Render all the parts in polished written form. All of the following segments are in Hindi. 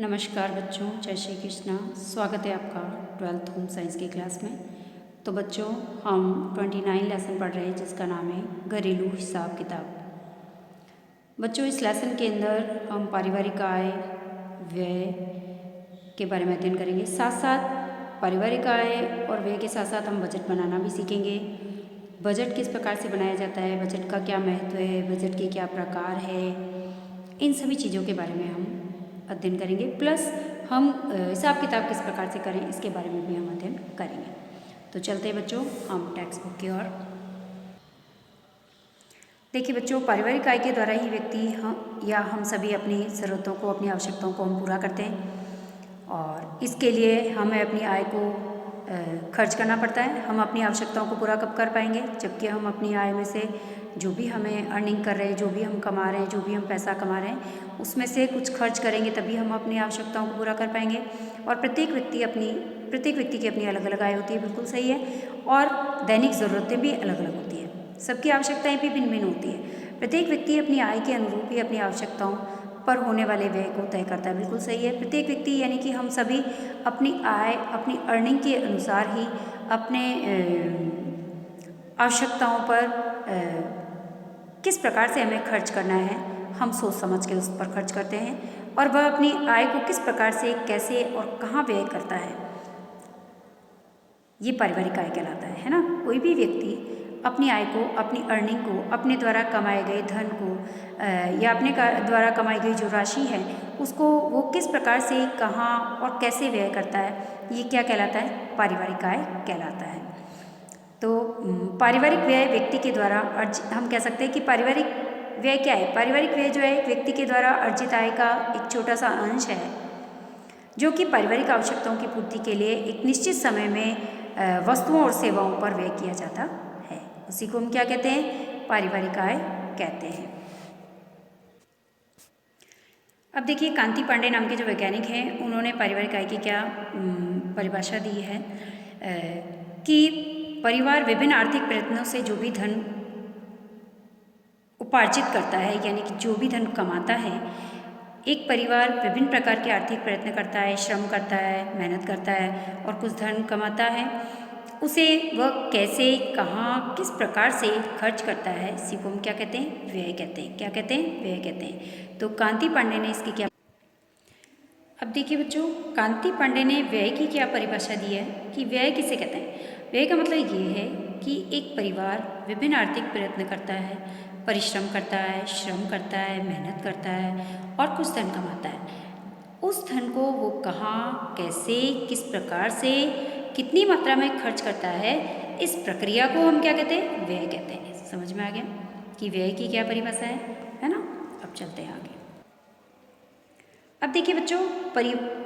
नमस्कार बच्चों, जय श्री कृष्णा। स्वागत है आपका 12th होम साइंस की क्लास में। तो बच्चों, हम 29 लेसन पढ़ रहे हैं जिसका नाम है घरेलू हिसाब किताब। बच्चों, इस लेसन के अंदर हम पारिवारिक आय व्यय के बारे में अध्ययन करेंगे। साथ साथ पारिवारिक आय और व्यय के साथ साथ हम बजट बनाना भी सीखेंगे। बजट किस प्रकार से बनाया जाता है, बजट का क्या महत्व है, बजट के क्या प्रकार है, इन सभी चीज़ों के बारे में हम अध्ययन करेंगे। प्लस हम हिसाब किताब किस प्रकार से करें इसके बारे में भी हम अध्ययन करेंगे। तो चलते हैं बच्चों हम टेक्स्ट बुक की ओर। देखिए बच्चों, पारिवारिक आय के द्वारा ही व्यक्ति हम सभी अपनी ज़रूरतों को, अपनी आवश्यकताओं को हम पूरा करते हैं और इसके लिए हमें अपनी आय को खर्च करना पड़ता है। हम अपनी आवश्यकताओं को पूरा कब कर पाएंगे, जबकि हम अपनी आय में से जो भी हमें अर्निंग कर रहे हैं, जो भी हम कमा रहे हैं, जो भी हम पैसा कमा रहे हैं, उसमें से कुछ खर्च करेंगे तभी हम अपनी आवश्यकताओं को पूरा कर पाएंगे। और प्रत्येक व्यक्ति की अपनी अलग अलग आय होती है, बिल्कुल सही है। और दैनिक ज़रूरतें भी अलग अलग होती हैं, सबकी आवश्यकताएं भी भिन्न भिन्न होती है। प्रत्येक व्यक्ति अपनी आय के अनुरूप ही अपनी आवश्यकताओं पर होने वाले व्यय को तय करता है, बिल्कुल सही है। प्रत्येक व्यक्ति यानी कि हम सभी अपनी आय, अपनी अर्निंग के अनुसार ही अपने आवश्यकताओं पर किस प्रकार से हमें खर्च करना है, हम सोच समझ के उस पर खर्च करते हैं। और वह अपनी आय को किस प्रकार से, कैसे और कहाँ व्यय करता है, ये पारिवारिक आय कहलाता है ना। कोई भी व्यक्ति अपनी आय को, अपनी अर्निंग को, अपने द्वारा कमाए गए धन को या अपने द्वारा कमाई गई जो राशि है उसको वो किस प्रकार से, कहाँ और कैसे व्यय करता है, ये क्या कहलाता है, पारिवारिक आय कहलाता है। तो पारिवारिक व्यय व्यक्ति के द्वारा हम कह सकते हैं कि पारिवारिक व्यय क्या है। पारिवारिक व्यय जो है एक व्यक्ति के द्वारा अर्जित आय का एक छोटा सा अंश है जो कि पारिवारिक आवश्यकताओं की पूर्ति के लिए एक निश्चित समय में वस्तुओं और सेवाओं पर व्यय किया जाता है। उसी को हम क्या कहते हैं, पारिवारिक आय कहते हैं। अब देखिए, कांति पांडे नाम के जो वैज्ञानिक हैं उन्होंने पारिवारिक आय की क्या परिभाषा दी है कि परिवार विभिन्न आर्थिक प्रयत्नों से जो भी धन उपार्जित करता है, यानी कि जो भी धन कमाता है, एक परिवार विभिन्न प्रकार के आर्थिक प्रयत्न करता है, श्रम करता है, मेहनत करता है और कुछ धन कमाता है, उसे वह कैसे, कहाँ, किस प्रकार से खर्च करता है, इसी को हम क्या कहते हैं, व्यय कहते हैं। क्या कहते हैं, व्यय कहते हैं। तो कांति पांडे ने इसकी क्या, अब देखिए बच्चों, कांति पांडे ने व्यय की क्या परिभाषा दी है कि व्यय किसे कहते हैं। व्यय का मतलब ये है कि एक परिवार विभिन्न आर्थिक प्रयत्न करता है, परिश्रम करता है, श्रम करता है, मेहनत करता है और कुछ धन कमाता है। उस धन को वो कहाँ, कैसे, किस प्रकार से, कितनी मात्रा में खर्च करता है, इस प्रक्रिया को हम क्या कहते हैं, व्यय कहते हैं। समझ में आ गया कि व्यय की क्या परिभाषा है ना। अब चलते हैं आगे। अब देखिए बच्चों,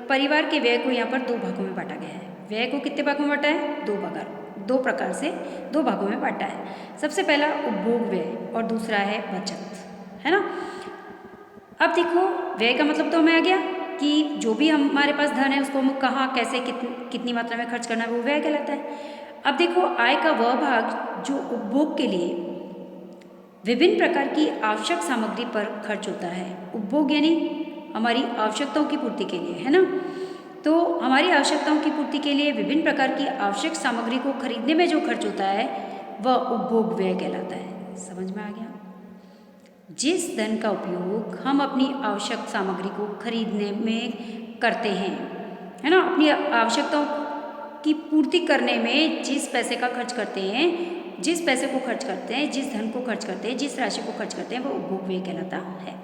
परिवार के व्यय को यहाँ पर दो भागों में बांटा गया है। व्यय को कितने भागों में बांटा है, दो प्रकार से दो भागों में बांटा है। सबसे पहला उपभोग व्यय और दूसरा है बचत, है ना। अब देखो, व्यय का मतलब तो हमें आ गया कि जो भी हमारे पास धन है उसको हम कहाँ, कैसे, कितनी मात्रा में खर्च करना है, वो व्यय कहलाता है। अब देखो, आय का वह भाग जो उपभोग के लिए विभिन्न प्रकार की आवश्यक सामग्री पर खर्च होता है। उपभोग यानी हमारी आवश्यकताओं की पूर्ति के लिए, है ना। तो हमारी आवश्यकताओं की पूर्ति के लिए विभिन्न प्रकार की आवश्यक सामग्री को खरीदने में जो खर्च होता है वह उपभोग व्यय कहलाता है। समझ में आ गया। जिस धन का उपयोग हम अपनी आवश्यक सामग्री को खरीदने में करते हैं, है ना, अपनी आवश्यकताओं की पूर्ति करने में जिस पैसे का खर्च करते हैं, जिस पैसे को खर्च करते हैं, जिस धन को खर्च करते हैं, जिस राशि को खर्च करते हैं, वह उपभोग व्यय कहलाता है।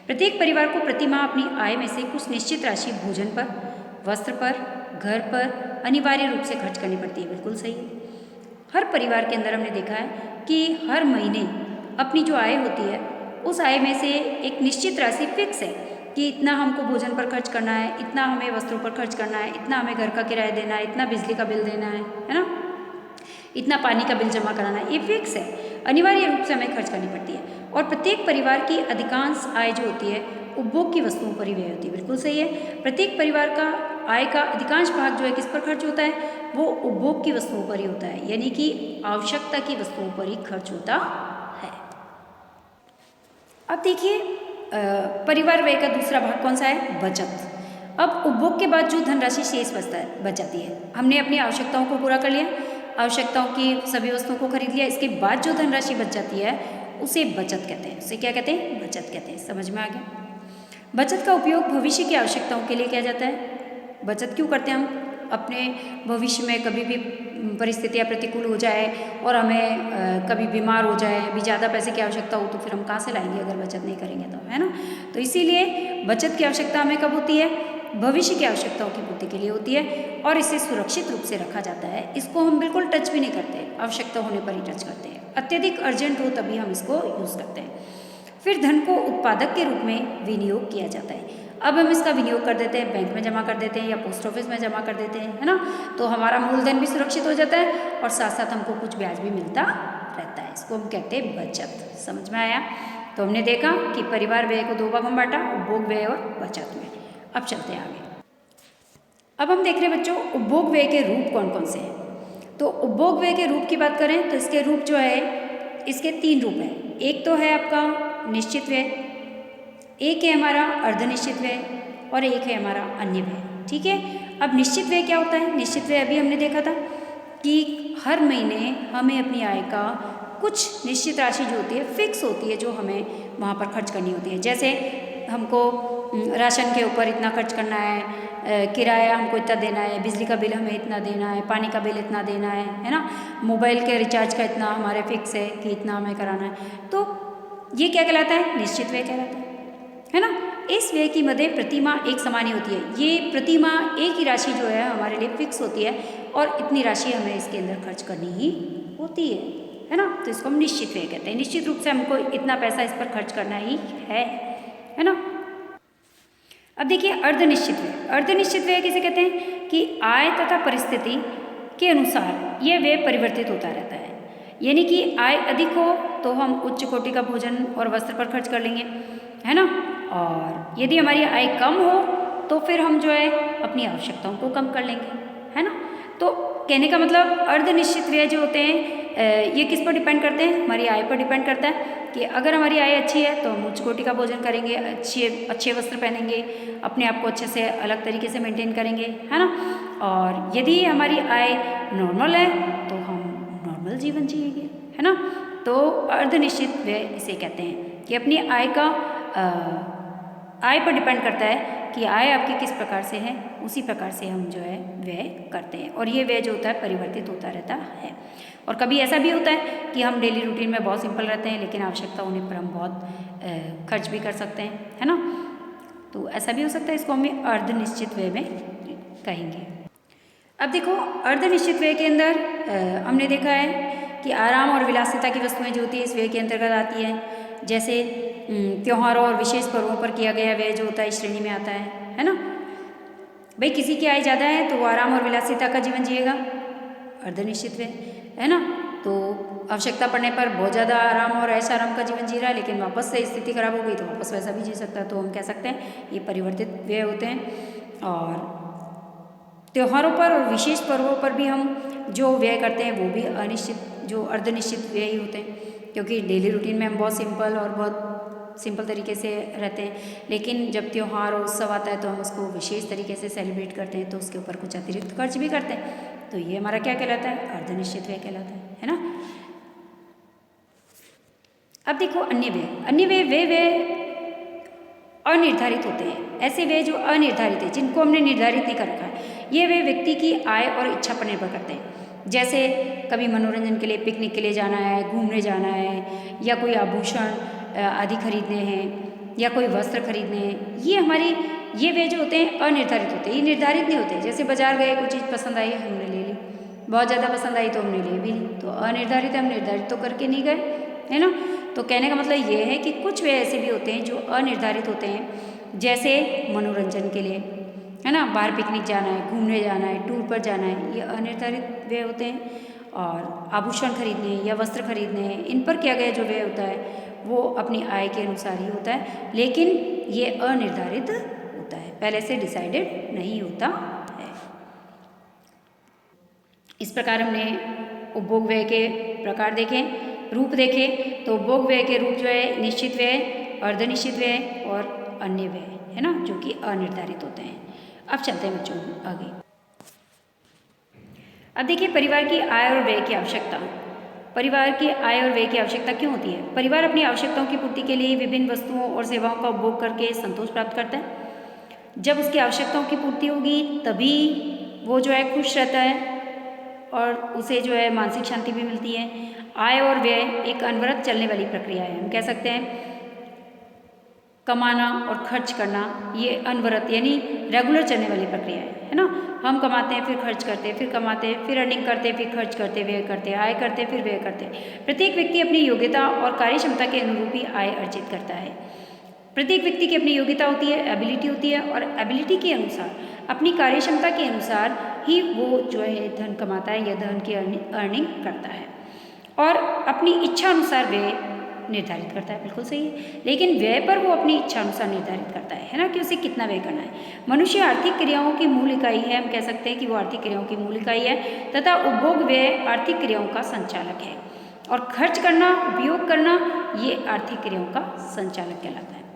प्रत्येक परिवार को प्रति माह अपनी आय में से कुछ निश्चित राशि भोजन पर, वस्त्र पर, घर पर अनिवार्य रूप से खर्च करनी पड़ती है, बिल्कुल सही है। हर परिवार के अंदर हमने देखा है कि हर महीने अपनी जो आय होती है उस आय में से एक निश्चित राशि फिक्स है कि इतना हमको भोजन पर खर्च करना है, इतना हमें वस्त्रों पर खर्च करना है, इतना हमें घर का किराया देना है, इतना बिजली का बिल देना है ना, इतना पानी का बिल जमा कराना है, ये फिक्स है, अनिवार्य रूप से हमें खर्च करनी पड़ती है। और प्रत्येक परिवार की अधिकांश आय जो होती है उपभोग की वस्तुओं पर ही व्यय होती है, बिल्कुल सही है। प्रत्येक परिवार का आय का अधिकांश भाग जो है किस पर खर्च होता है, वो उपभोग की वस्तुओं पर ही होता है, यानी कि आवश्यकता की वस्तुओं पर ही खर्च होता है। अब देखिए, परिवार व्यय का दूसरा भाग कौन सा है, बचत। अब उपभोग के बाद जो धनराशि शेष बच जाती है, हमने अपनी आवश्यकताओं को पूरा कर लिया, आवश्यकताओं की सभी वस्तुओं को खरीद लिया, इसके बाद जो धनराशि बच जाती है उसे बचत कहते हैं। उसे क्या कहते हैं? बचत कहते हैं। समझ में आ गया? बचत का उपयोग भविष्य की आवश्यकताओं के लिए किया जाता है। बचत क्यों करते हैं हम? अपने भविष्य में कभी भी परिस्थितियाँ प्रतिकूल हो जाए और हमें कभी बीमार हो जाए, अभी ज़्यादा पैसे की आवश्यकता हो, तो फिर हम कहाँ से लाएंगे अगर बचत नहीं करेंगे तो, है ना? तो इसीलिए बचत की आवश्यकता हमें कब होती है? भविष्य की आवश्यकताओं की पूर्ति के लिए होती है और इसे सुरक्षित रूप से रखा जाता है। इसको हम बिल्कुल टच भी नहीं करते, आवश्यकता होने पर ही टच करते हैं। अत्यधिक अर्जेंट हो तभी हम इसको यूज़ करते हैं। फिर धन को उत्पादक के रूप में विनियोग किया जाता है। अब हम इसका विनियोग कर देते हैं, बैंक में जमा कर देते हैं या पोस्ट ऑफिस में जमा कर देते हैं, है ना? तो हमारा मूलधन भी सुरक्षित हो जाता है और साथ साथ हमको कुछ ब्याज भी मिलता रहता है। इसको हम कहते हैं बचत। समझ में आया? तो हमने देखा कि परिवार व्यय को 2 भागों में बांटा, उपभोग व्यय और बचत में। अब चलते हैं आगे। अब हम देख रहे हैं बच्चों, उपभोग व्यय के रूप कौन कौन से हैं। तो उपभोग व्यय के रूप की बात करें तो इसके रूप जो है, इसके 3 रूप हैं। एक तो है आपका निश्चित व्यय, एक है हमारा अर्धनिश्चित व्यय और एक है हमारा अन्य व्यय। ठीक है? अब निश्चित व्यय क्या होता है? निश्चित व्यय अभी हमने देखा था कि हर महीने हमें अपनी आय का कुछ निश्चित राशि जो होती है, फिक्स होती है, जो हमें वहाँ पर खर्च करनी होती है। जैसे हमको राशन के ऊपर इतना खर्च करना है, किराया हमको इतना देना है, बिजली का बिल हमें इतना देना है, पानी का बिल इतना देना है ना? मोबाइल के रिचार्ज का इतना हमारे फिक्स है कि इतना हमें कराना है। तो ये क्या कहलाता है? निश्चित व्यय कहलाता है ना? इस व्यय की मदें प्रति माह एक समान ही होती है। ये प्रति माह एक ही राशि जो है हमारे लिए फिक्स होती है और इतनी राशि हमें इसके अंदर खर्च करनी ही होती है ना? तो इसको हम निश्चित व्यय कहते हैं। निश्चित रूप से हमको इतना पैसा इस पर खर्च करना ही है ना? अब देखिए अर्धनिश्चित व्यय। अर्धनिश्चित व्यय किसे कहते हैं? कि आय तथा परिस्थिति के अनुसार यह व्यय परिवर्तित होता रहता है। यानी कि आय अधिक हो तो हम उच्च कोटि का भोजन और वस्त्र पर खर्च कर लेंगे, है ना? और यदि हमारी आय कम हो तो फिर हम जो है अपनी आवश्यकताओं को कम कर लेंगे, है ना? तो कहने का मतलब अर्धनिश्चित व्यय जो होते हैं ये किस पर डिपेंड करते हैं? हमारी आय पर डिपेंड करता है कि अगर हमारी आय अच्छी है तो हम उच्च कोटि का भोजन करेंगे, अच्छे वस्त्र पहनेंगे, अपने आप को अच्छे से अलग तरीके से मेंटेन करेंगे, है ना? और यदि हमारी आय नॉर्मल है तो हम नॉर्मल जीवन जिएंगे, है ना? तो अर्धनिश्चित व्यय इसे कहते हैं कि अपनी आय का आय पर डिपेंड करता है कि आय आपकी किस प्रकार से है, उसी प्रकार से हम जो है व्यय करते हैं। और ये व्यय जो होता है परिवर्तित होता रहता है। और कभी ऐसा भी होता है कि हम डेली रूटीन में बहुत सिंपल रहते हैं लेकिन आवश्यकता होने पर हम बहुत खर्च भी कर सकते हैं, है ना? तो ऐसा भी हो सकता है, इसको हम अर्धनिश्चित व्यय में कहेंगे। अब देखो अर्धनिश्चित व्यय के अंदर हमने देखा है कि आराम और विलासिता की वस्तुएं जो होती है इस व्यय के अंतर्गत आती हैं। जैसे त्योहारों और विशेष पर्वों पर किया गया व्यय जो होता है इस श्रेणी में आता है ना? भाई किसी की आय ज़्यादा है तो वो आराम और विलासिता का जीवन जिएगा, अर्धनिश्चित व्यय, है ना? तो आवश्यकता पड़ने पर बहुत ज़्यादा आराम और ऐसा आराम का जीवन जी रहा है लेकिन वापस से स्थिति खराब हो गई तो वापस वैसा भी जी सकता है। तो हम कह सकते हैं ये परिवर्तित व्यय होते हैं। और त्योहारों पर और विशेष पर्वों पर भी हम जो व्यय करते हैं वो भी अनिश्चित जो अर्धनिश्चित व्यय ही होते हैं, क्योंकि डेली रूटीन में हम बहुत सिंपल तरीके से रहते हैं लेकिन जब त्यौहार और उत्सव आता है तो हम उसको विशेष तरीके से सेलिब्रेट करते हैं तो उसके ऊपर कुछ अतिरिक्त खर्च भी करते हैं। तो ये हमारा क्या कहलाता है? अर्धनिश्चित व्यय कहलाता है ना? अब देखो अन्य व्यय। अन्य व्यय वे व्यय अनिर्धारित होते हैं। ऐसे व्यय जो अनिर्धारित है, जिनको हमने निर्धारित नहीं कर रखा है, ये वे व्यक्ति की आय और इच्छा पर निर्भर करते हैं। जैसे कभी मनोरंजन के लिए पिकनिक के लिए जाना है, घूमने जाना है, या कोई आभूषण आदि खरीदने हैं या कोई वस्त्र खरीदने हैं, ये व्यय जो होते हैं अनिर्धारित होते हैं, ये निर्धारित नहीं होते। जैसे बाजार गए, कोई चीज़ पसंद आई हमने ले ली, बहुत ज़्यादा पसंद आई तो हमने ले भी ली, तो अनिर्धारित है, हम निर्धारित तो करके नहीं गए, है ना? तो कहने का मतलब ये है कि कुछ व्यय ऐसे भी होते हैं जो अनिर्धारित होते हैं। जैसे मनोरंजन के लिए, है ना, बाहर पिकनिक जाना है, घूमने जाना है, टूर पर जाना है, ये अनिर्धारित व्यय होते हैं। और आभूषण खरीदने या वस्त्र खरीदने हैं, इन पर किया गया जो व्यय होता है वो अपनी आय के अनुसार ही होता है, लेकिन ये अनिर्धारित होता है, पहले से डिसाइडेड नहीं होता है। इस प्रकार हमने उपभोग व्यय के प्रकार देखे, रूप देखे। तो उपभोग व्यय के रूप जो है निश्चित व्यय, अर्धनिश्चित व्यय और अन्य व्यय, है ना, जो कि अनिर्धारित होते हैं। अब चलते हैं बच्चों आगे। अब देखिए परिवार की आय और व्यय की आवश्यकता। परिवार की आय और व्यय की आवश्यकता क्यों होती है? परिवार अपनी आवश्यकताओं की पूर्ति के लिए विभिन्न वस्तुओं और सेवाओं का उपभोग करके संतोष प्राप्त करता है। जब उसकी आवश्यकताओं की पूर्ति होगी तभी वो जो है खुश रहता है और उसे जो है मानसिक शांति भी मिलती है। आय और व्यय एक अनवरत चलने वाली प्रक्रिया है। हम कह सकते हैं कमाना और खर्च करना ये अनवरत यानी रेगुलर चलने वाली प्रक्रिया है ना। हम कमाते हैं फिर खर्च करते हैं, फिर कमाते हैं फिर अर्निंग करते हैं, फिर खर्च करते, व्यय करते, आय करते फिर व्यय करते। प्रत्येक व्यक्ति अपनी योग्यता और कार्यक्षमता के अनुरूप ही आय अर्जित करता है। प्रत्येक व्यक्ति की अपनी योग्यता होती है, एबिलिटी होती है और एबिलिटी के अनुसार अपनी कार्यक्षमता के अनुसार ही वो जो है धन कमाता है या धन की अर्निंग करता है और अपनी इच्छा अनुसार व्यय निर्धारित करता है। बिल्कुल सही है। लेकिन व्यय पर वो अपनी इच्छा अनुसार निर्धारित करता है ना, कि उसे कितना व्यय करना है। मनुष्य आर्थिक क्रियाओं की मूल इकाई है। हम कह सकते हैं कि वो आर्थिक क्रियाओं की मूल इकाई है तथा उपभोग व्यय आर्थिक क्रियाओं का संचालक है और खर्च करना, उपयोग करना ये आर्थिक क्रियाओं का संचालक कहलाता है।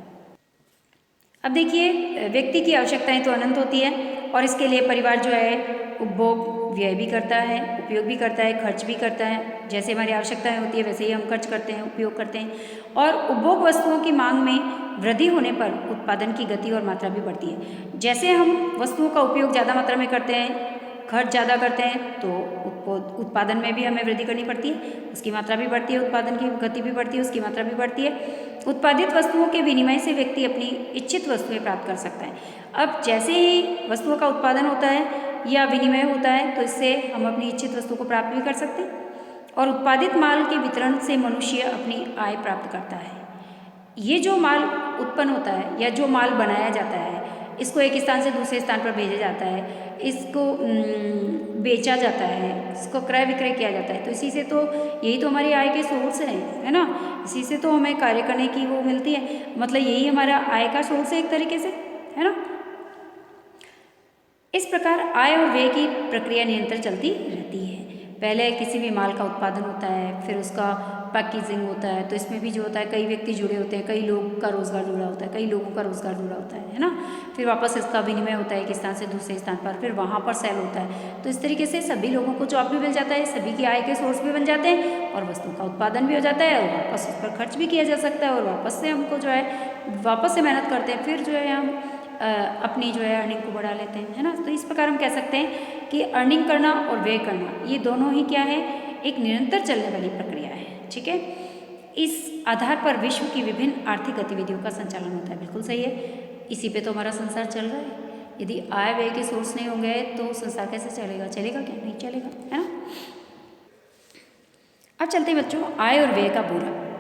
अब देखिए व्यक्ति की आवश्यकताएं तो अनंत होती है और इसके लिए परिवार जो है उपभोग व्यय भी करता है, उपयोग भी करता है, खर्च भी करता है। जैसे हमारी आवश्यकताएं होती है वैसे ही हम खर्च करते हैं, उपयोग करते हैं और उपभोग वस्तुओं की मांग में वृद्धि होने पर उत्पादन की गति और मात्रा भी बढ़ती है। जैसे हम वस्तुओं का उपयोग ज़्यादा मात्रा में करते हैं, खर्च ज़्यादा करते हैं तो उत्पादन में भी हमें वृद्धि करनी पड़ती है, उसकी मात्रा भी बढ़ती है, उत्पादन की गति भी बढ़ती है, उसकी मात्रा भी बढ़ती है। उत्पादित वस्तुओं के विनिमय से व्यक्ति अपनी इच्छित वस्तुएं प्राप्त कर सकता है। अब जैसे ही वस्तुओं का उत्पादन होता है या विनिमय होता है तो इससे हम अपनी इच्छित वस्तु को प्राप्त भी कर सकते हैं और उत्पादित माल के वितरण से मनुष्य अपनी आय प्राप्त करता है। ये जो माल उत्पन्न होता है या जो माल बनाया जाता है इसको एक स्थान से दूसरे स्थान पर भेजा जाता है, इसको बेचा जाता है, इसको क्रय विक्रय किया जाता है। तो इसी से तो यही तो हमारी आय के सोर्स है ना। इसी से तो हमें कार्य करने की वो मिलती है, मतलब यही हमारा आय का सोर्स है एक तरीके से, है ना। इस प्रकार आय और व्यय की प्रक्रिया निरंतर चलती रहती है। पहले किसी भी माल का उत्पादन होता है, फिर उसका पैकेजिंग होता है, तो इसमें भी जो होता है कई व्यक्ति जुड़े होते हैं, कई लोगों का रोजगार जुड़ा होता है, कई लोगों का रोजगार जुड़ा होता है ना। फिर वापस इसका विनिमय होता है एक स्थान से दूसरे स्थान पर, फिर वहाँ पर सेल होता है। तो इस तरीके से सभी लोगों को जॉब भी मिल जाता है, सभी की आय के सोर्स भी बन जाते हैं और वस्तु का उत्पादन भी हो जाता है और वापस उस पर खर्च भी किया जा सकता है और वापस से हमको जो है वापस से मेहनत करते हैं, फिर जो है हम अपनी जो है अर्निंग को बढ़ा लेते हैं, है ना। तो इस प्रकार हम कह सकते हैं कि अर्निंग करना और व्यय करना ये दोनों ही क्या है, एक निरंतर चलने वाली प्रक्रिया है। ठीक है। इस आधार पर विश्व की विभिन्न आर्थिक गतिविधियों का संचालन होता है। बिल्कुल सही है। इसी पे तो हमारा संसार चल रहा है। यदि आय व्यय के सोर्स नहीं होंगे तो संसार कैसे चलेगा? चलेगा क्या? नहीं चलेगा, है ना। अब चलते हैं बच्चों आय और व्यय का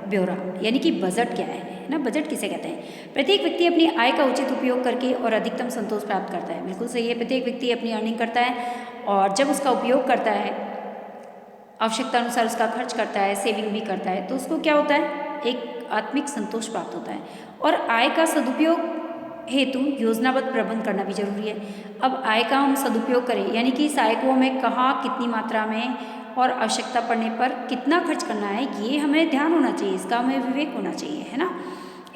ब्यौरा यानी कि बजट क्या है ना। बजट किसे कहते हैं? प्रत्येक व्यक्ति अपनी आय का उचित उपयोग करके और अधिकतम संतोष प्राप्त करता है। बिल्कुल सही है। प्रत्येक व्यक्ति अपनी अर्निंग करता है और जब उसका उपयोग करता है, आवश्यकता अनुसार उसका खर्च करता है, सेविंग भी करता है, तो उसको क्या होता है, एक आत्मिक संतोष प्राप्त होता है। और आय का सदुपयोग हेतु योजनाबद्ध प्रबंध करना भी जरूरी है। अब आय का हम सदुपयोग करें यानी कि इस आय को हमें कहाँ कितनी मात्रा में और आवश्यकता पड़ने पर कितना खर्च करना है, ये हमें ध्यान होना चाहिए, इसका हमें विवेक होना चाहिए, है ना।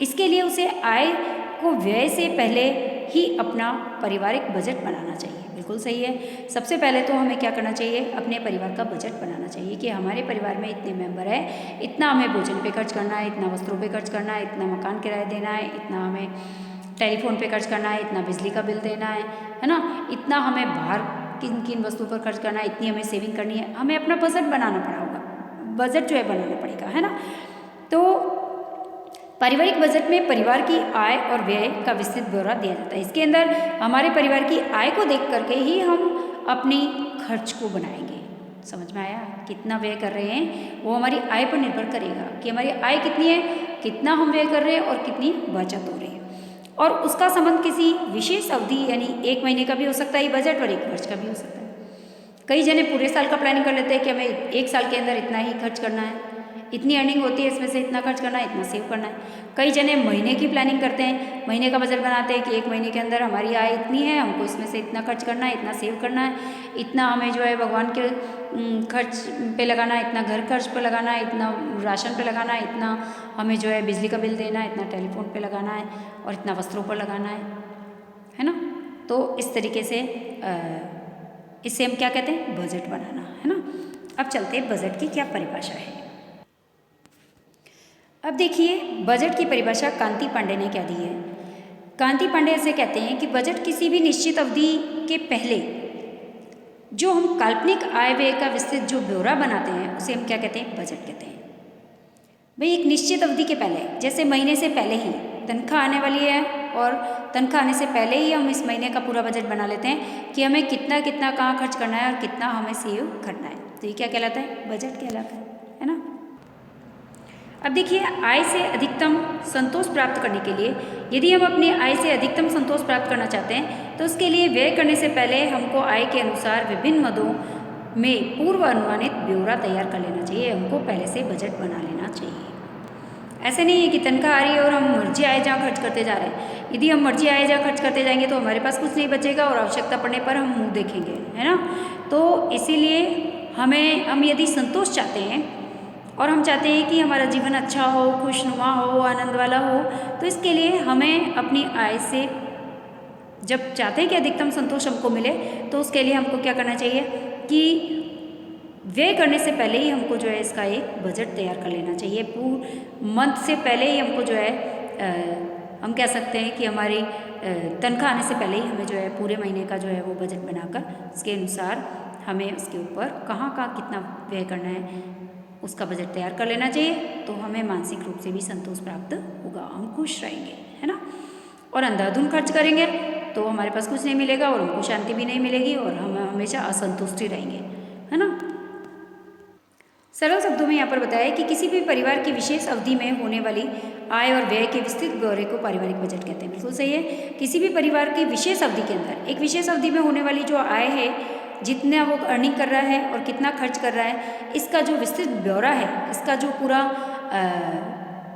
इसके लिए उसे आय को व्यय से पहले ही अपना पारिवारिक बजट बनाना चाहिए। बिल्कुल सही है। सबसे पहले तो हमें क्या करना चाहिए, अपने परिवार का बजट बनाना चाहिए कि हमारे परिवार में इतने मेंबर है, इतना हमें भोजन पे खर्च करना है, इतना वस्त्रों पे खर्च करना है, इतना मकान किराया देना है, इतना हमें टेलीफोन पे खर्च करना है, इतना बिजली का बिल देना है ना, इतना हमें बाहर किन किन वस्तुओं पर खर्च करना है, इतनी हमें सेविंग करनी है। हमें अपना बजट बनाना पड़ा होगा, बजट जो है बनाना पड़ेगा, है ना। तो पारिवारिक बजट में परिवार की आय और व्यय का विस्तृत ब्यौरा दिया जाता है। इसके अंदर हमारे परिवार की आय को देख करके ही हम अपनी खर्च को बनाएंगे। समझ में आया? कितना व्यय कर रहे हैं वो हमारी आय पर निर्भर करेगा कि हमारी आय कितनी है, कितना हम व्यय कर रहे हैं और कितनी बचत हो रही है। और उसका संबंध किसी विशेष अवधि यानी 1 महीने का भी हो सकता है ये बजट और 1 वर्ष का भी हो सकता है। कई जने पूरे साल का प्लानिंग कर लेते हैं कि हमें 1 साल के अंदर इतना ही खर्च करना है, इतनी अर्निंग होती है, इसमें से इतना खर्च करना है, इतना सेव करना है। कई जने महीने की प्लानिंग करते हैं, महीने का बजट बनाते हैं कि 1 महीने के अंदर हमारी आय इतनी है, हमको इसमें से इतना खर्च करना है, इतना सेव करना है, इतना हमें जो है भगवान के खर्च पे लगाना है, इतना घर खर्च पे लगाना है, इतना राशन पे लगाना है, इतना हमें जो है बिजली का बिल देना है, इतना टेलीफोन पे लगाना है और इतना वस्त्रों पर लगाना है ना। तो इस तरीके से इसे हम क्या कहते हैं, बजट बनाना, है ना। अब चलते हैं बजट की क्या परिभाषा है। अब देखिए बजट की परिभाषा कांति पांडे ने क्या दी है। कांति पांडे ऐसे कहते हैं कि बजट किसी भी निश्चित अवधि के पहले जो हम काल्पनिक आय व्यय का विस्तृत जो ब्यौरा बनाते हैं उसे हम क्या कहते हैं, बजट कहते हैं। भाई एक निश्चित अवधि के पहले, जैसे महीने से पहले ही तनख्वाह आने वाली है और तनख्वाह आने से पहले ही हम इस महीने का पूरा बजट बना लेते हैं कि हमें कितना कितना कहाँ खर्च करना है और कितना हमें सेव करना है, तो ये क्या कहलाता है, बजट कहलाता है ना। अब देखिए आय से अधिकतम संतोष प्राप्त करने के लिए, यदि हम अपनी आय से अधिकतम संतोष प्राप्त करना चाहते हैं तो उसके लिए व्यय करने से पहले हमको आय के अनुसार विभिन्न मदों में पूर्व अनुमानित ब्यौरा तैयार कर लेना चाहिए, हमको पहले से बजट बना लेना चाहिए। ऐसे नहीं है कि तनख्वाह आ रही है और हम मर्जी आए जहाँ खर्च करते जा रहे हैं। यदि हम मर्जी आए जहाँ खर्च करते जाएंगे तो हमारे पास कुछ नहीं बचेगा और आवश्यकता पड़ने पर हम मुँह देखेंगे, है ना। तो इसीलिए हम यदि संतोष चाहते हैं और हम चाहते हैं कि हमारा जीवन अच्छा हो, खुशनुमा हो, आनंद वाला हो, तो इसके लिए हमें अपनी आय से जब चाहते हैं कि अधिकतम संतोष हमको मिले तो उसके लिए हमको क्या करना चाहिए कि व्यय करने से पहले ही हमको जो है इसका एक बजट तैयार कर लेना चाहिए। पूरे मंथ से पहले ही हमको जो है हम कह सकते हैं कि हमारी तनख्वाह आने से पहले ही हमें जो है पूरे महीने का जो है वो बजट बनाकर उसके अनुसार हमें उसके ऊपर कहाँ कहाँ कितना व्यय करना है उसका बजट तैयार कर लेना चाहिए। तो हमें मानसिक रूप से भी संतोष प्राप्त होगा, हम खुश रहेंगे, है ना। और अंधाधुंध खर्च करेंगे तो हमारे पास कुछ नहीं मिलेगा और हमको शांति भी नहीं मिलेगी और हम हमेशा असंतुष्ट ही रहेंगे, है ना। सरल शब्दों में यहाँ पर बताया कि किसी भी परिवार की विशेष अवधि में होने वाली आय और व्यय के विस्तृत ब्यौरे को पारिवारिक बजट कहते हैं। बिल्कुल सही है। किसी भी परिवार की विशेष अवधि के अंदर एक विशेष अवधि में होने वाली जो आय है, जितना वो अर्निंग कर रहा है और कितना खर्च कर रहा है, इसका जो विस्तृत ब्यौरा है, इसका जो पूरा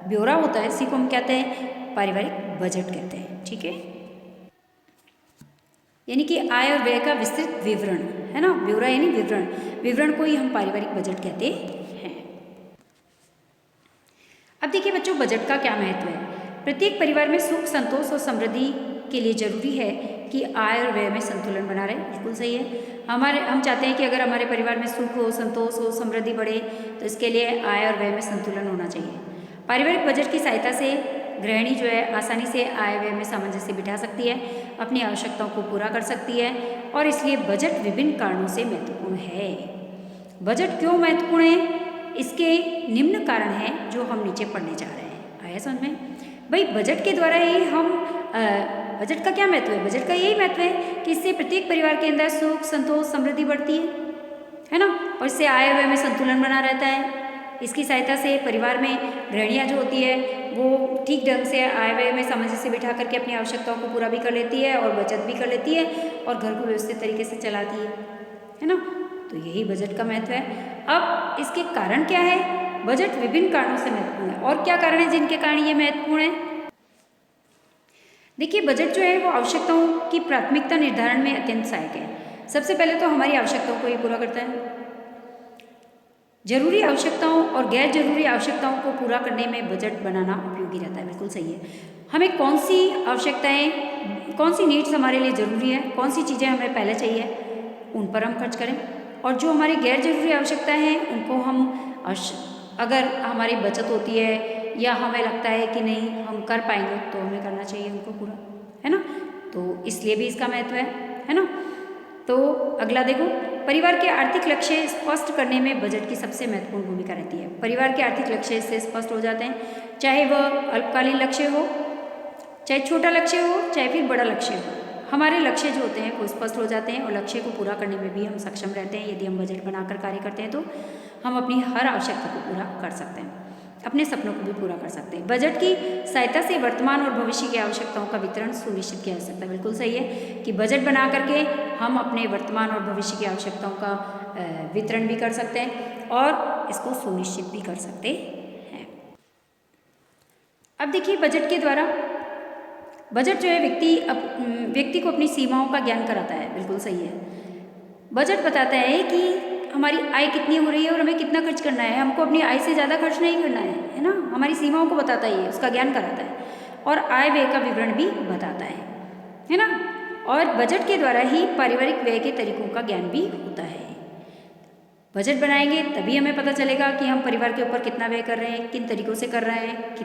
ब्यौरा होता है, इसी को हम कहते हैं पारिवारिक बजट कहते हैं। ठीक है, यानी कि आय और व्यय का विस्तृत विवरण, है ना। ब्यौरा यानी विवरण, विवरण को ही हम पारिवारिक बजट कहते हैं। अब देखिए बच्चों, बजट का क्या महत्व है। प्रत्येक परिवार में सुख, संतोष और समृद्धि के लिए जरूरी है कि आय और व्यय में संतुलन बना रहे। बिल्कुल सही है। हम चाहते हैं कि अगर हमारे परिवार में सुख हो, संतोष हो, समृद्धि बढ़े, तो इसके लिए आय और व्यय में संतुलन होना चाहिए। पारिवारिक बजट की सहायता से गृहिणी जो है आसानी से आय व्यय में सामंजस्य बिठा सकती है, अपनी आवश्यकताओं को पूरा कर सकती है और इसलिए बजट विभिन्न कारणों से महत्वपूर्ण है। बजट क्यों महत्वपूर्ण है, इसके निम्न कारण हैं जो हम नीचे पढ़ने जा रहे हैं। आया समझ में भाई। बजट के द्वारा ही हम बजट का क्या महत्व है, बजट का यही महत्व है कि इससे प्रत्येक परिवार के अंदर सुख, संतोष, समृद्धि बढ़ती है ना, और इससे आय व्यय में संतुलन बना रहता है। इसकी सहायता से परिवार में गृहिणियाँ जो होती है वो ठीक ढंग से आय व्यय में सामंजस्य बिठा करके अपनी आवश्यकताओं को पूरा भी कर लेती है और बचत भी कर लेती है और घर को व्यवस्थित तरीके से चलाती है ना। तो यही बजट का महत्व है। अब इसके कारण क्या है, बजट विभिन्न कारणों से महत्वपूर्ण है। और क्या कारण है जिनके कारण ये महत्वपूर्ण है। देखिए बजट जो है वो आवश्यकताओं की प्राथमिकता निर्धारण में अत्यंत सहायक है। सबसे पहले तो हमारी आवश्यकताओं को ये पूरा करता है। जरूरी आवश्यकताओं और गैर जरूरी आवश्यकताओं को पूरा करने में बजट बनाना उपयोगी रहता है। बिल्कुल सही है। हमें कौन सी आवश्यकताएं, कौन सी नीड्स हमारे लिए ज़रूरी है, कौन सी चीज़ें हमें पहले चाहिए, उन पर हम खर्च करें। और जो हमारी गैर जरूरी आवश्यकताएं हैं उनको हम अगर हमारी बचत होती है या हमें लगता है कि नहीं हम कर पाएंगे तो हमें करना चाहिए उनको पूरा, है ना। तो इसलिए भी इसका महत्व है ना। तो अगला देखो, परिवार के आर्थिक लक्ष्य स्पष्ट करने में बजट की सबसे महत्वपूर्ण भूमिका रहती है। परिवार के आर्थिक लक्ष्य से स्पष्ट हो जाते हैं, चाहे वह अल्पकालीन लक्ष्य हो, चाहे छोटा लक्ष्य हो, चाहे फिर बड़ा लक्ष्य हो। हमारे लक्ष्य जो होते हैं वो स्पष्ट हो जाते हैं और लक्ष्य को पूरा करने में भी हम सक्षम रहते हैं। यदि हम बजट बनाकर कार्य करते हैं तो हम अपनी हर आवश्यकता को पूरा कर सकते हैं, अपने सपनों को भी पूरा कर सकते हैं। बजट की सहायता से वर्तमान और भविष्य की आवश्यकताओं का वितरण सुनिश्चित किया जा सकता है। बिल्कुल सही है कि बजट बना करके हम अपने वर्तमान और भविष्य की आवश्यकताओं का वितरण भी कर सकते हैं और इसको सुनिश्चित भी कर सकते हैं। अब देखिए बजट के द्वारा, बजट जो है व्यक्ति को अपनी सीमाओं का ज्ञान कराता है। बिल्कुल सही है। बजट बताता है कि हमारी आय कितनी हो रही है और हमें कितना खर्च करना है। हमको अपनी आय से ज़्यादा खर्च नहीं करना है ना। हमारी सीमाओं को बताता है, उसका ज्ञान कराता है और आय व्यय का विवरण भी बताता है ना। और बजट के द्वारा ही पारिवारिक व्यय के तरीकों का ज्ञान भी होता है। बजट बनाएंगे तभी हमें पता चलेगा कि हम परिवार के ऊपर कितना व्यय कर रहे हैं, किन तरीकों से कर रहे हैं,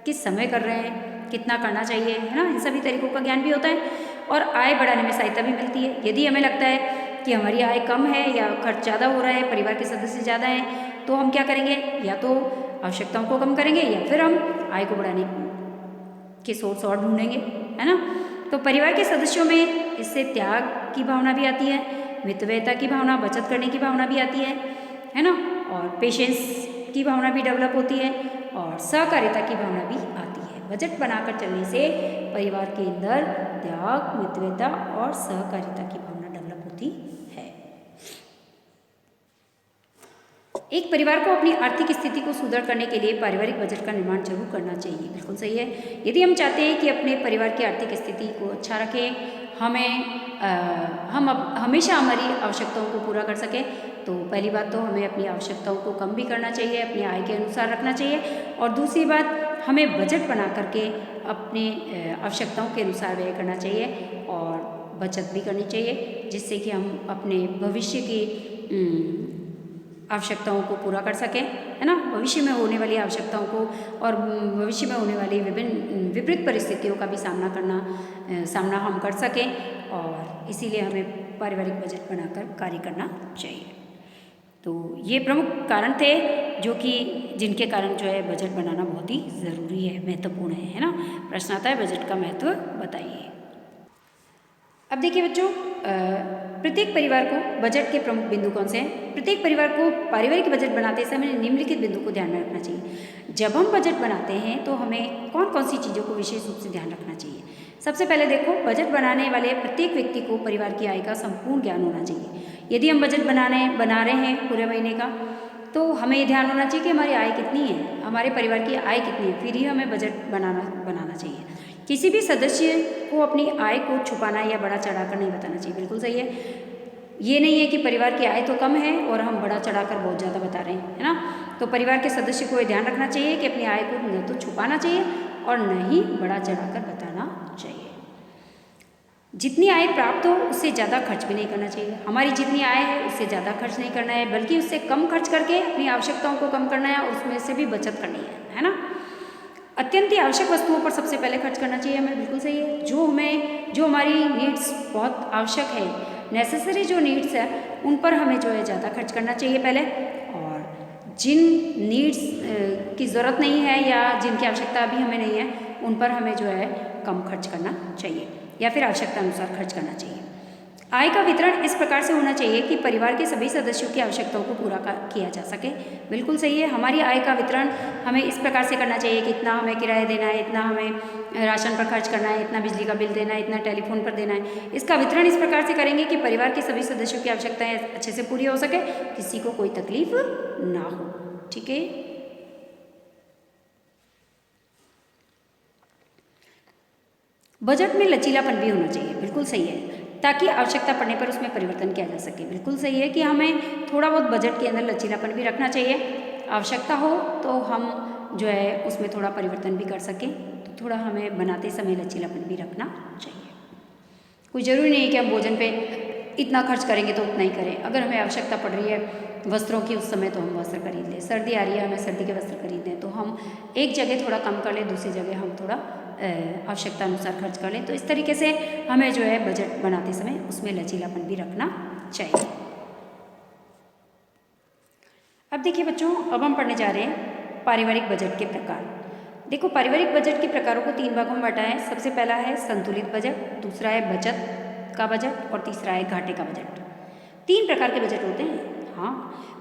किस समय कर रहे हैं, कितना करना चाहिए, है ना। इन सभी तरीकों का ज्ञान भी होता है और आय बढ़ाने में सहायता भी मिलती है। यदि हमें लगता है कि हमारी आय कम है या खर्च ज़्यादा हो रहा है, परिवार के सदस्य ज़्यादा हैं, तो हम क्या करेंगे, या तो आवश्यकताओं को कम करेंगे या फिर हम आय को बढ़ाने के सोर्स और ढूंढेंगे, है ना। तो परिवार के सदस्यों में इससे त्याग की भावना भी आती है, मितव्ययता की भावना, बचत करने की भावना भी आती है ना, और पेशेंस की भावना भी डेवलप होती है और सहकारिता की भावना भी आती है। बजट बनाकर चलने से परिवार के अंदर त्याग, मितव्ययता और सहकारिता की भावना डेवलप होती है। एक परिवार को अपनी आर्थिक स्थिति को सुदृढ़ करने के लिए पारिवारिक बजट का निर्माण जरूर करना चाहिए। बिल्कुल सही है। यदि हम चाहते हैं कि अपने परिवार की आर्थिक स्थिति को अच्छा रखें, हम हमेशा हमारी आवश्यकताओं को पूरा कर सकें, तो पहली बात तो हमें अपनी आवश्यकताओं को कम भी करना चाहिए, अपनी आय के अनुसार रखना चाहिए। और दूसरी बात, हमें बजट बना करके अपनी आवश्यकताओं के अनुसार व्यय करना चाहिए और बचत भी करनी चाहिए, जिससे कि हम अपने भविष्य की आवश्यकताओं को पूरा कर सकें, है ना। भविष्य में होने वाली आवश्यकताओं को और भविष्य में होने वाली विभिन्न विपरीत परिस्थितियों का भी सामना हम कर सकें, और इसीलिए हमें पारिवारिक बजट बनाकर कार्य करना चाहिए। तो ये प्रमुख कारण थे जिनके कारण जो है बजट बनाना बहुत ही ज़रूरी है, महत्वपूर्ण है ना। प्रश्न आता है, बजट का महत्व बताइए। अब देखिए बच्चों, प्रत्येक परिवार को बजट के प्रमुख बिंदु कौन से हैं। प्रत्येक परिवार को पारिवारिक बजट बनाते समय निम्नलिखित बिंदु को ध्यान में रखना चाहिए। जब हम बजट बनाते हैं तो हमें कौन कौन सी चीज़ों को विशेष रूप से ध्यान रखना चाहिए। सबसे पहले देखो, बजट बनाने वाले प्रत्येक व्यक्ति को परिवार की आय का संपूर्ण ज्ञान होना चाहिए। यदि हम बजट बना रहे हैं पूरे महीने का, तो हमें ये ध्यान होना चाहिए कि हमारी आय कितनी है, हमारे परिवार की आय कितनी है, फिर ही हमें बजट बनाना चाहिए। किसी भी सदस्य को अपनी आय को छुपाना या बड़ा चढ़ाकर नहीं बताना चाहिए। बिल्कुल सही है। ये नहीं है कि परिवार की आय तो कम है और हम बड़ा चढ़ाकर बहुत ज़्यादा बता रहे हैं, है ना। तो परिवार के सदस्य को ये ध्यान रखना चाहिए कि अपनी आय को न तो छुपाना चाहिए और न ही बड़ा चढ़ाकर बताना चाहिए। जितनी आय प्राप्त हो उससे ज़्यादा खर्च भी नहीं करना चाहिए। हमारी जितनी आय है उससे ज़्यादा खर्च नहीं करना है, बल्कि उससे कम खर्च करके अपनी आवश्यकताओं को कम करना है और उसमें से भी बचत करनी है ना। अत्यंत ही आवश्यक वस्तुओं पर सबसे पहले खर्च करना चाहिए हमें। बिल्कुल सही है। जो हमारी नीड्स बहुत आवश्यक है, नेसेसरी जो नीड्स है, उन पर हमें जो है ज़्यादा खर्च करना चाहिए पहले, और जिन नीड्स की ज़रूरत नहीं है या जिनकी आवश्यकता अभी हमें नहीं है, उन पर हमें जो है कम खर्च करना चाहिए या फिर आवश्यकता अनुसार खर्च करना चाहिए। आय का वितरण इस प्रकार से होना चाहिए कि परिवार के सभी सदस्यों की आवश्यकताओं को पूरा किया जा सके। बिल्कुल सही है। हमारी आय का वितरण हमें इस प्रकार से करना चाहिए कि इतना हमें किराया देना है, इतना हमें राशन पर खर्च करना है, इतना बिजली का बिल देना है, इतना टेलीफोन पर देना है। इसका वितरण इस प्रकार से करेंगे कि परिवार के सभी सदस्यों की आवश्यकताएं अच्छे से पूरी हो सके, किसी को कोई तकलीफ ना हो। ठीक है। बजट में लचीलापन भी होना चाहिए। बिल्कुल सही है, ताकि आवश्यकता पड़ने पर उसमें परिवर्तन किया जा सके। बिल्कुल सही है कि हमें थोड़ा बहुत बजट के अंदर लचीलापन भी रखना चाहिए। आवश्यकता हो तो हम जो है उसमें थोड़ा परिवर्तन भी कर सकें, तो थोड़ा हमें बनाते समय लचीलापन भी रखना चाहिए। कोई ज़रूरी नहीं है कि हम भोजन पे इतना खर्च करेंगे तो उतना ही करें। अगर हमें आवश्यकता पड़ रही है वस्त्रों की उस समय तो हम वस्त्र खरीद लें, सर्दी आ रही है हमें सर्दी के वस्त्र खरीदने, तो हम एक जगह थोड़ा कम कर लें, दूसरी जगह हम थोड़ा आवश्यकता अनुसार खर्च कर लें। तो इस तरीके से हमें जो है बजट बनाते समय उसमें लचीलापन भी रखना चाहिए। अब देखिए बच्चों, अब हम पढ़ने जा रहे हैं पारिवारिक बजट के प्रकार। देखो, पारिवारिक बजट के प्रकारों को 3 भागों में बांटा है। सबसे पहला है संतुलित बजट, दूसरा है बचत का बजट और तीसरा है घाटे का बजट। 3 प्रकार के बजट होते हैं। हाँ,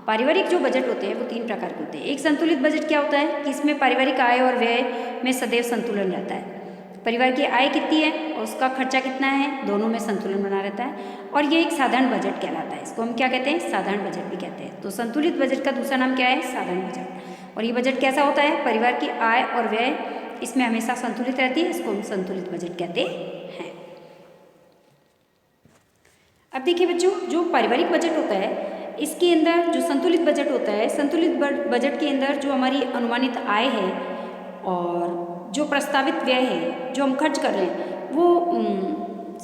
पारिवारिक जो बजट होते हैं वो 3 प्रकार के होते हैं। एक संतुलित बजट क्या होता है कि इसमें पारिवारिक आय और व्यय में सदैव संतुलन रहता है। परिवार की आय कितनी है और उसका खर्चा कितना है, दोनों में संतुलन बना रहता है, और ये एक साधारण बजट कहलाता है। इसको हम क्या कहते हैं, साधारण बजट भी कहते हैं। तो संतुलित बजट का दूसरा नाम क्या है, साधारण बजट। और ये बजट कैसा होता है, परिवार की आय और व्यय इसमें हमेशा संतुलित रहती है, इसको हम संतुलित बजट कहते हैं। अब देखिए बच्चों, जो पारिवारिक बजट होता है इसके अंदर जो संतुलित बजट होता है, संतुलित बजट के अंदर जो हमारी अनुमानित आय है और जो प्रस्तावित व्यय है जो हम खर्च कर रहे हैं वो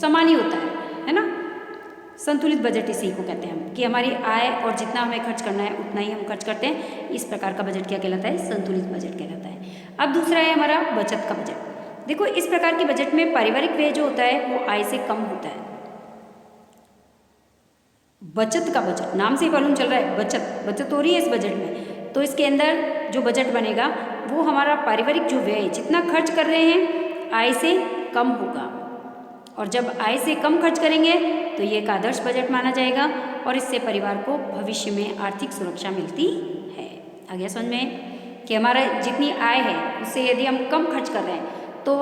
समान ही होता है ना। संतुलित बजट इसी को कहते हैं हम, कि हमारी आय और जितना हमें खर्च करना है उतना ही हम खर्च करते हैं। इस प्रकार का बजट क्या कहलाता है? संतुलित बजट कहलाता है। अब दूसरा है हमारा बचत का बजट। देखो, इस प्रकार के बजट में पारिवारिक व्यय जो होता है वो आय से कम होता है। बचत का बजट, नाम से ही मालूम चल रहा है बचत हो रही है इस बजट में। तो इसके अंदर जो बजट बनेगा वो हमारा पारिवारिक जो व्यय जितना खर्च कर रहे हैं आय से कम होगा, और जब आय से कम खर्च करेंगे तो ये एक आदर्श बजट माना जाएगा, और इससे परिवार को भविष्य में आर्थिक सुरक्षा मिलती है। आ गया समझ में कि हमारा जितनी आय है उससे यदि हम कम खर्च कर रहे हैं तो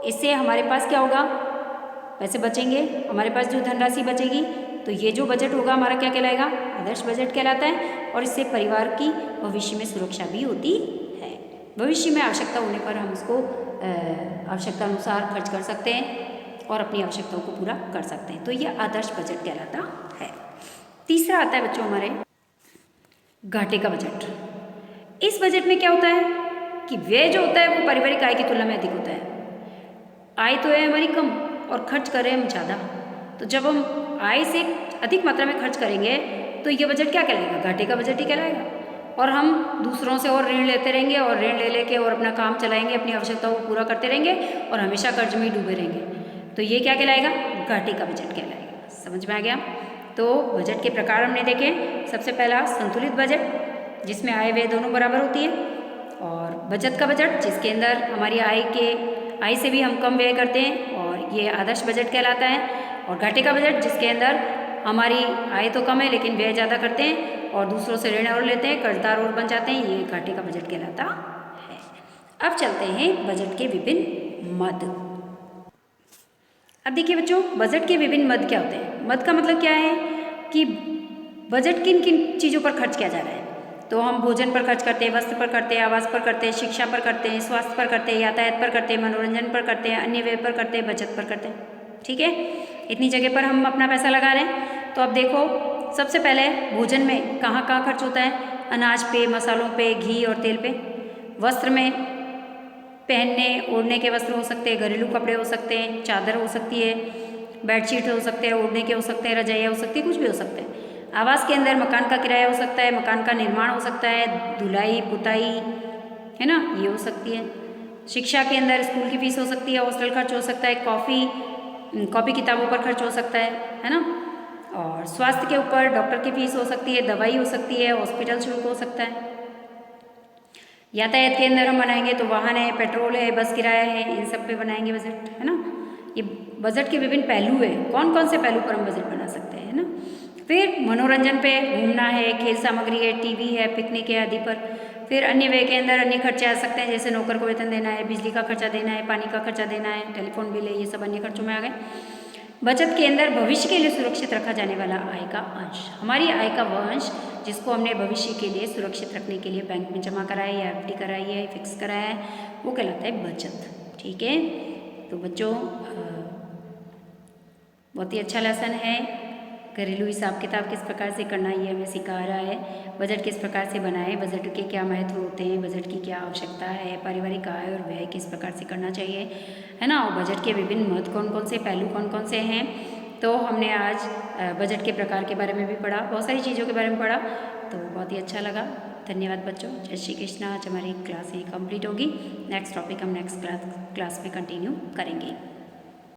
इससे हमारे पास क्या होगा? पैसे बचेंगे, हमारे पास जो धनराशि बचेगी, तो ये जो बजट होगा हमारा क्या कहलाएगा? आदर्श बजट कहलाता है, और इससे परिवार की भविष्य में सुरक्षा भी होती है। भविष्य में आवश्यकता होने पर हम उसको आवश्यकता अनुसार खर्च कर सकते हैं और अपनी आवश्यकताओं को पूरा कर सकते हैं। तो ये आदर्श बजट कहलाता है। तीसरा आता है बच्चों हमारे घाटे का बजट। इस बजट में क्या होता है कि व्यय जो होता है वो पारिवारिक आय की तुलना में अधिक होता है। आय तो है हमारी कम और खर्च कर रहे हैं हम ज़्यादा, तो जब हम आय से अधिक मात्रा में खर्च करेंगे तो ये बजट क्या कहलाएगा? घाटे का बजट ही कहलाएगा। और हम दूसरों से और ऋण लेते रहेंगे और ऋण ले लेके और अपना काम चलाएंगे, अपनी आवश्यकताओं को पूरा करते रहेंगे और हमेशा कर्ज में ही डूबे रहेंगे। तो ये क्या कहलाएगा? घाटे का बजट कहलाएगा। समझ में आ गया? तो बजट के प्रकार हमने देखे। सबसे पहला संतुलित बजट, जिसमें आय व्यय दोनों बराबर होती है, और बचत का बजट जिसके अंदर हमारी आय से भी हम कम व्यय करते हैं, और ये आदर्श बजट कहलाता है। और घाटे का बजट जिसके अंदर हमारी आय तो कम है लेकिन व्यय ज़्यादा करते हैं और दूसरों से ऋण और लेते हैं, कर्जदार और बन जाते हैं, ये घाटे का बजट कहलाता है। अब चलते हैं बजट के विभिन्न मद। अब देखिए बच्चों, बजट के विभिन्न मद क्या होते हैं? मद का मतलब क्या है कि बजट किन किन चीज़ों पर खर्च किया जा रहा है। तो हम भोजन पर खर्च करते हैं, वस्त्र पर करते हैं, आवास पर करते हैं, शिक्षा पर करते हैं, स्वास्थ्य पर करते हैं, यातायात पर करते हैं, मनोरंजन पर करते हैं, अन्य व्यय पर करते हैं, बचत पर करते हैं। ठीक है, इतनी जगह पर हम अपना पैसा लगा रहे हैं। तो अब देखो, सबसे पहले भोजन में कहाँ कहाँ खर्च होता है? अनाज पे, मसालों पे, घी और तेल पे। वस्त्र में पहनने ओढ़ने के वस्त्र हो सकते हैं, घरेलू कपड़े हो सकते हैं, चादर हो सकती है, बेडशीट हो सकते हैं, ओढ़ने के हो सकते हैं, रजाइयाँ हो सकती है, कुछ भी हो सकते हैं। आवास के अंदर मकान का किराया हो सकता है, मकान का निर्माण हो सकता है, धुलाई पुताई है ना, ये हो सकती है। शिक्षा के अंदर स्कूल की फीस हो सकती है, हॉस्टल खर्च हो सकता है, कॉपी किताबों पर खर्च हो सकता है ना। और स्वास्थ्य के ऊपर डॉक्टर की फीस हो सकती है, दवाई हो सकती है, हॉस्पिटल शुल्क हो सकता है। यातायात के अंदर हम बनाएंगे तो वाहन है, पेट्रोल है, बस किराया है, इन सब पे बनाएंगे बजट, है ना। ये बजट के विभिन्न पहलू है, कौन कौन से पहलू पर हम बजट बना सकते हैं, है ना। फिर मनोरंजन पे घूमना है, खेल सामग्री है, टीवी है, पिकनिक है आदि पर। फिर अन्य व्यय के अंदर अन्य खर्चे आ सकते हैं, जैसे नौकर को वेतन देना है, बिजली का खर्चा देना है, पानी का खर्चा देना है, टेलीफोन बिल है, ये सब अन्य खर्चों में आ गए। बचत के अंदर भविष्य के लिए सुरक्षित रखा जाने वाला आय का अंश, हमारी आय का वह अंश जिसको हमने भविष्य के लिए सुरक्षित रखने के लिए बैंक में जमा कराया है, एफडी कराई है, फिक्स कराया है, वो कहलाता है बचत। ठीक है, तो बच्चों बहुत ही अच्छा लेसन है। घरेलू हिसाब किताब किस प्रकार से करना ये हमें सिखा रहा है। बजट किस प्रकार से बनाए, बजट के क्या महत्व होते हैं, बजट की क्या आवश्यकता है, पारिवारिक आय और व्यय किस प्रकार से करना चाहिए, है ना। और बजट के विभिन्न मद कौन कौन से, पहलू कौन कौन से हैं। तो हमने आज बजट के प्रकार के बारे में भी पढ़ा, बहुत सारी चीज़ों के बारे में पढ़ा, तो बहुत ही अच्छा लगा। धन्यवाद बच्चों, जय श्री कृष्ण। आज हमारी क्लास ये कंप्लीट होगी। नेक्स्ट टॉपिक हम नेक्स्ट क्लास में कंटिन्यू करेंगे।